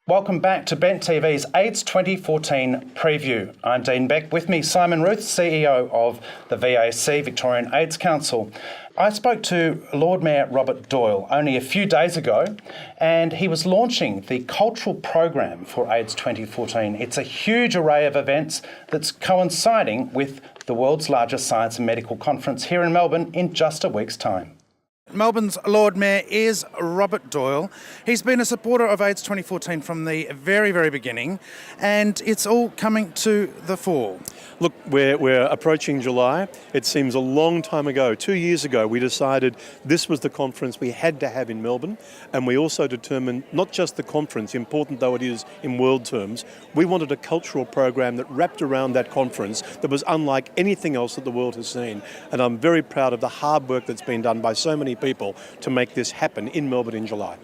Welcome back to Bent TV's AIDS 2014 preview. I'm Dean Beck. With me, Simon Ruth, CEO of the VAC, Victorian AIDS Council. I spoke to Lord Mayor Robert Doyle only a few days ago, and he was launching the cultural program for AIDS 2014. It's a huge array of events that's coinciding with the world's largest science and medical conference here in Melbourne in just a week's time. Melbourne's Lord Mayor is Robert Doyle. He's been a supporter of AIDS 2014 from the very, very beginning, and it's all coming to the fore. Look, we're approaching July. It seems a long time ago. 2 years ago, we decided this was the conference we had to have in Melbourne, and we also determined not just the conference, important though it is in world terms, we wanted a cultural program that wrapped around that conference that was unlike anything else that the world has seen. And I'm very proud of the hard work that's been done by so many people to make this happen in Melbourne in July.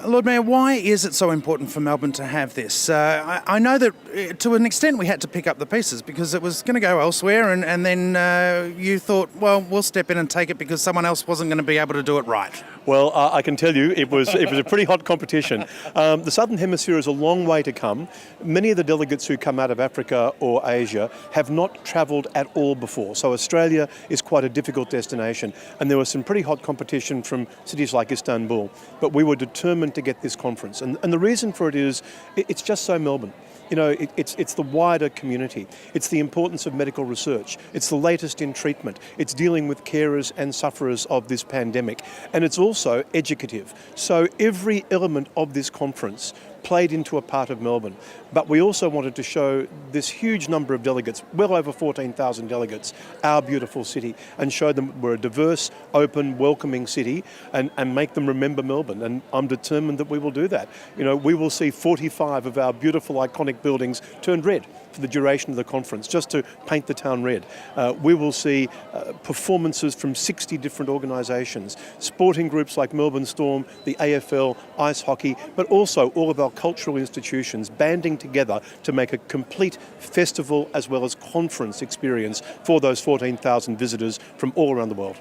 Lord Mayor, why is it so important for Melbourne to have this? I know that to an extent we had to pick up the pieces because it was going to go elsewhere, and then you thought, well, we'll step in and take it because someone else wasn't going to be able to do it right. Well, I can tell you it was a pretty hot competition. The Southern Hemisphere is a long way to come. Many of the delegates who come out of Africa or Asia have not travelled at all before. So Australia is quite a difficult destination. And there was some pretty hot competition from cities like Istanbul. But we were determined to get this conference. And the reason for it is it's just so Melbourne. You know, it's the wider community. It's the importance of medical research. It's the latest in treatment. It's dealing with carers and sufferers of this pandemic. And it's also educative. So every element of this conference played into a part of Melbourne. But we also wanted to show this huge number of delegates, well over 14,000 delegates, our beautiful city, and show them we're a diverse, open, welcoming city and make them remember Melbourne. And I'm determined that we will do that. You know, we will see 45 of our beautiful, iconic buildings turned red for the duration of the conference, just to paint the town red. We will see performances from 60 different organisations, sporting groups like Melbourne Storm, the AFL, ice hockey, but also all of our cultural institutions banding together to make a complete festival as well as conference experience for those 14,000 visitors from all around the world.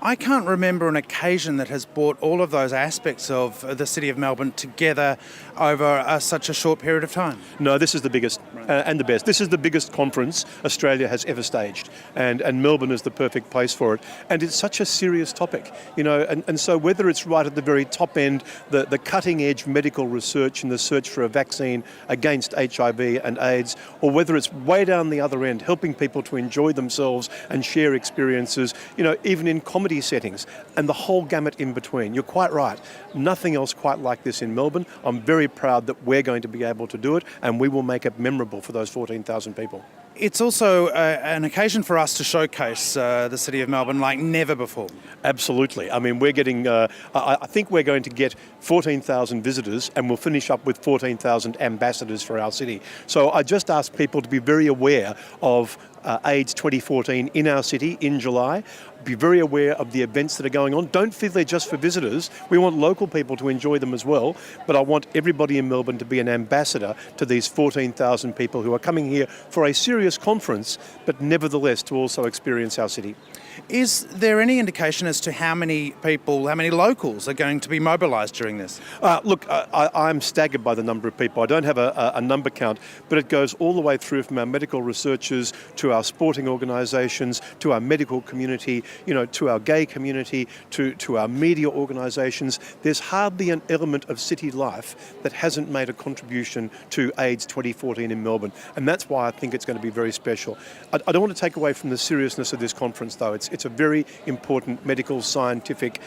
I can't remember an occasion that has brought all of those aspects of the City of Melbourne together over such a short period of time. No, this is the biggest and the best. This is the biggest conference Australia has ever staged, and Melbourne is the perfect place for it. And it's such a serious topic, you know, and so whether it's right at the very top end, the cutting edge medical research in the search for a vaccine against HIV and AIDS, or whether it's way down the other end, helping people to enjoy themselves and share experiences, you know, even in comedy settings, and the whole gamut in between. You're quite right. Nothing else quite like this in Melbourne. I'm very proud that we're going to be able to do it, and we will make it memorable for those 14,000 people. It's also an occasion for us to showcase the City of Melbourne like never before. Absolutely. I mean, we're getting, I think we're going to get 14,000 visitors, and we'll finish up with 14,000 ambassadors for our city. So I just ask people to be very aware of AIDS 2014 in our city in July. Be very aware of the events that are going on. Don't feel they're just for visitors. We want local people to enjoy them as well. But I want everybody in Melbourne to be an ambassador to these 14,000 people who are coming here for a serious conference, but nevertheless to also experience our city. Is there any indication as to how many people, how many locals are going to be mobilised during this? Look, I'm staggered by the number of people. I don't have a number count, but it goes all the way through from our medical researchers to our sporting organisations, to our medical community, you know, to our gay community, to our media organisations. There's hardly an element of city life that hasn't made a contribution to AIDS 2014 in Melbourne, and that's why I think it's going to be very special. I don't want to take away from the seriousness of this conference, though. It's a very important medical, scientific,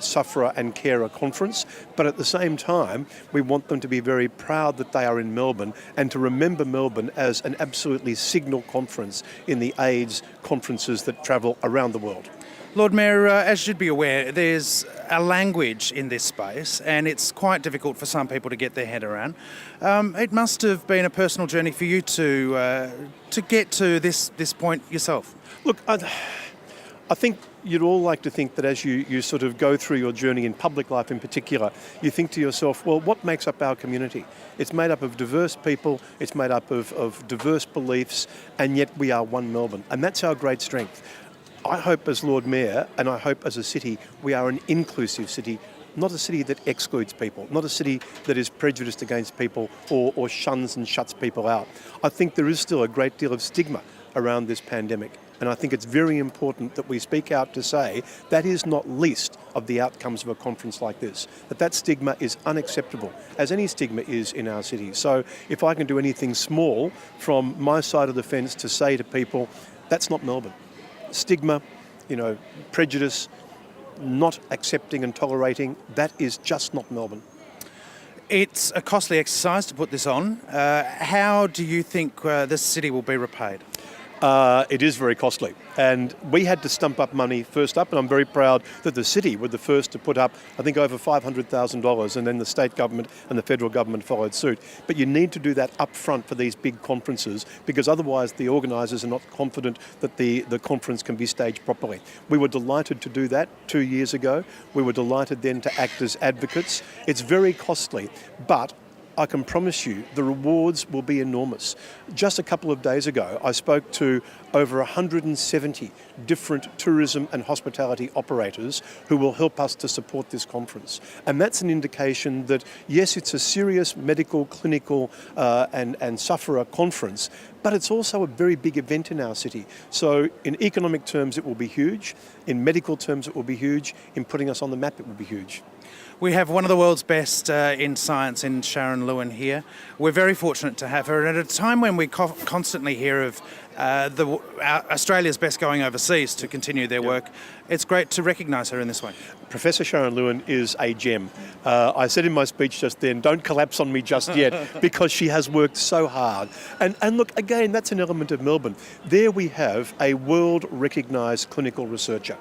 sufferer and carer conference, but at the same time, we want them to be very proud that they are in Melbourne and to remember Melbourne as an absolutely signal conference in the AIDS conferences that travel around the world. Lord Mayor, as you'd be aware, there's a language in this space and it's quite difficult for some people to get their head around. It must have been a personal journey for you to get to this point yourself. Look, I think you'd all like to think that as you sort of go through your journey in public life in particular, you think to yourself, well, what makes up our community? It's made up of diverse people, it's made up of diverse beliefs, and yet we are one Melbourne. And that's our great strength. I hope as Lord Mayor, and I hope as a city, we are an inclusive city, not a city that excludes people, not a city that is prejudiced against people or shuns and shuts people out. I think there is still a great deal of stigma around this pandemic. And I think it's very important that we speak out to say that is not least of the outcomes of a conference like this, that stigma is unacceptable, as any stigma is in our city. So if I can do anything small from my side of the fence to say to people, that's not Melbourne. Stigma, prejudice, not accepting and tolerating, that is just not Melbourne. It's a costly exercise to put this on. How do you think this city will be repaid? It is very costly, and we had to stump up money first up, and I'm very proud that the city were the first to put up, I think, over $500,000, and then the state government and the federal government followed suit. But you need to do that up front for these big conferences, because otherwise the organisers are not confident that the conference can be staged properly. We were delighted to do that 2 years ago. We were delighted then to act as advocates. It's very costly, but I can promise you the rewards will be enormous. Just a couple of days ago, I spoke to over 170 different tourism and hospitality operators who will help us to support this conference. And that's an indication that, yes, it's a serious medical, clinical and sufferer conference, but it's also a very big event in our city. So in economic terms, it will be huge. In medical terms, it will be huge. In putting us on the map, it will be huge. We have one of the world's best in science in Sharon Lewin here. We're very fortunate to have her, and at a time when we constantly hear of Australia's best going overseas to continue their work, it's great to recognise her in this way. Professor Sharon Lewin is a gem. I said in my speech just then, don't collapse on me just yet, because she has worked so hard. And look, again, that's an element of Melbourne. There we have a world-recognised clinical researcher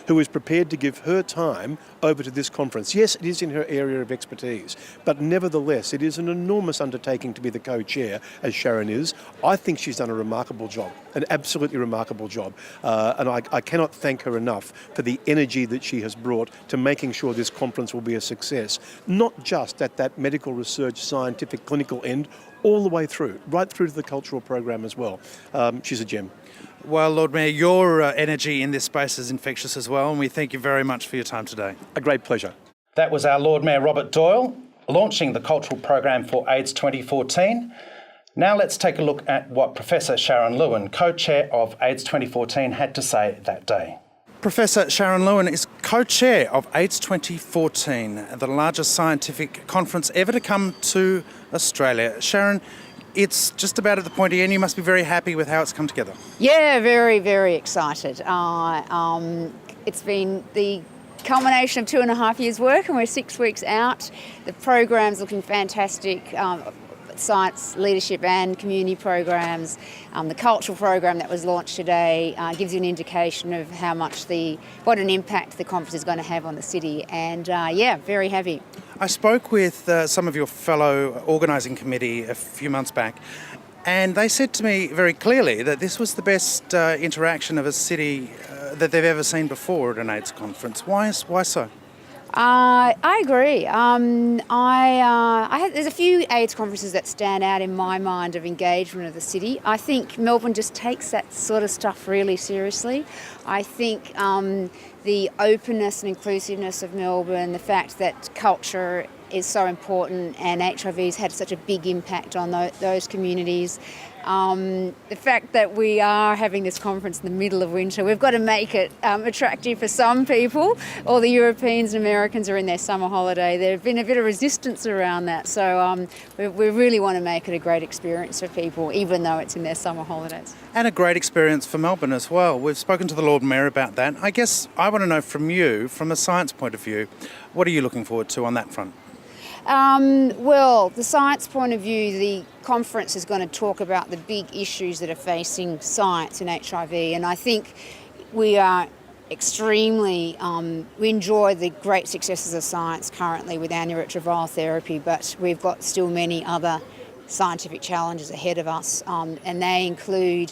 who is prepared to give her time over to this conference. Yes, it is in her area of expertise, but nevertheless, it is an enormous undertaking to be the co-chair, as Sharon is. I think she's done a remarkable job, an absolutely remarkable job, and I cannot thank her enough for the energy that she has brought to making sure this conference will be a success, not just at that medical research, scientific, clinical end, all the way through, right through to the cultural program as well. She's a gem. Well, Lord Mayor, your energy in this space is infectious as well, and we thank you very much for your time today. A great pleasure. That was our Lord Mayor Robert Doyle launching the cultural program for AIDS 2014. Now let's take a look at what Professor Sharon Lewin, co-chair of AIDS 2014, had to say that day. Professor Sharon Lewin is co-chair of AIDS 2014, the largest scientific conference ever to come to Australia. Sharon, it's just about at the pointy end. You must be very happy with how it's come together. Yeah, very, very excited. It's been the culmination of 2.5 years' work, and we're 6 weeks out. The program's looking fantastic. Science, leadership and community programs. The cultural program that was launched today gives you an indication of what an impact the conference is going to have on the city, and very happy. I spoke with some of your fellow organising committee a few months back, and they said to me very clearly that this was the best interaction of a city that they've ever seen before at an AIDS conference. Why so? I agree. There's a few AIDS conferences that stand out in my mind of engagement of the city. I think Melbourne just takes that sort of stuff really seriously. I think the openness and inclusiveness of Melbourne, the fact that culture is so important and HIV's had such a big impact on those communities. The fact that we are having this conference in the middle of winter, we've got to make it attractive for some people. All the Europeans and Americans are in their summer holiday. There's been a bit of resistance around that, so we really want to make it a great experience for people, even though it's in their summer holidays. And a great experience for Melbourne as well. We've spoken to the Lord Mayor about that. I guess I want to know from you, from a science point of view, what are you looking forward to on that front? Well, the science point of view, the conference is going to talk about the big issues that are facing science in HIV, and I think we are extremely, we enjoy the great successes of science currently with antiretroviral therapy, but we've got still many other scientific challenges ahead of us, and they include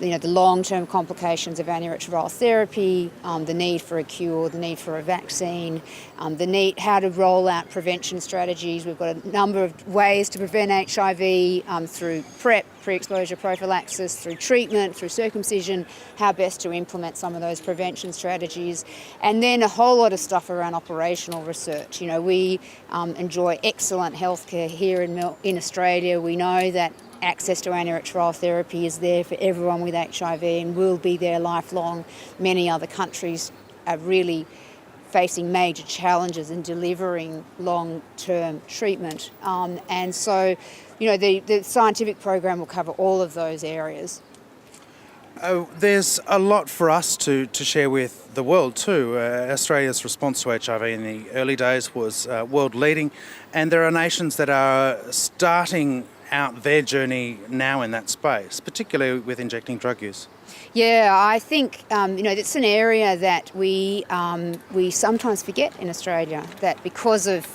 the long-term complications of antiretroviral therapy, the need for a cure, the need for a vaccine, how to roll out prevention strategies. We've got a number of ways to prevent HIV through PrEP, pre-exposure prophylaxis, through treatment, through circumcision, how best to implement some of those prevention strategies, and then a whole lot of stuff around operational research. You know, we enjoy excellent healthcare here in Australia. We know that access to antiretroviral therapy is there for everyone with HIV and will be there lifelong. Many other countries are really facing major challenges in delivering long-term treatment. And so, you know, the scientific program will cover all of those areas. There's a lot for us to share with the world too. Australia's response to HIV in the early days was world leading, and there are nations that are starting out their journey now in that space, particularly with injecting drug use. Yeah, I think you know, it's an area that we sometimes forget in Australia, that because of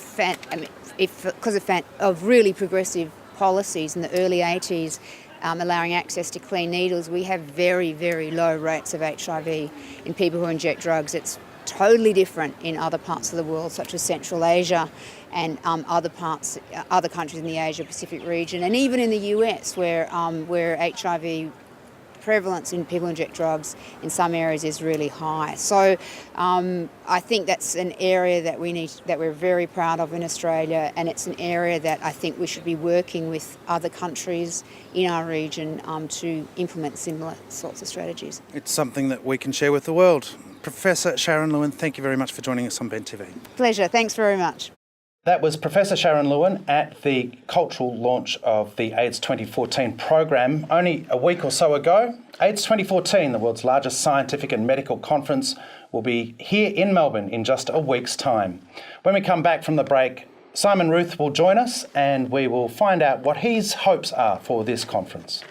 really progressive policies in the early 80s, allowing access to clean needles, we have very, very low rates of HIV in people who inject drugs. It's totally different in other parts of the world, such as Central Asia and other countries in the Asia-Pacific region, and even in the US, where HIV prevalence in people who inject drugs in some areas is really high. So I think that's an area that we're very proud of in Australia, and it's an area that I think we should be working with other countries in our region to implement similar sorts of strategies. It's something that we can share with the world. Professor Sharon Lewin, thank you very much for joining us on Ben TV. Pleasure, thanks very much. That was Professor Sharon Lewin at the cultural launch of the AIDS 2014 program only a week or so ago. AIDS 2014, the world's largest scientific and medical conference, will be here in Melbourne in just a week's time. When we come back from the break, Simon Ruth will join us and we will find out what his hopes are for this conference.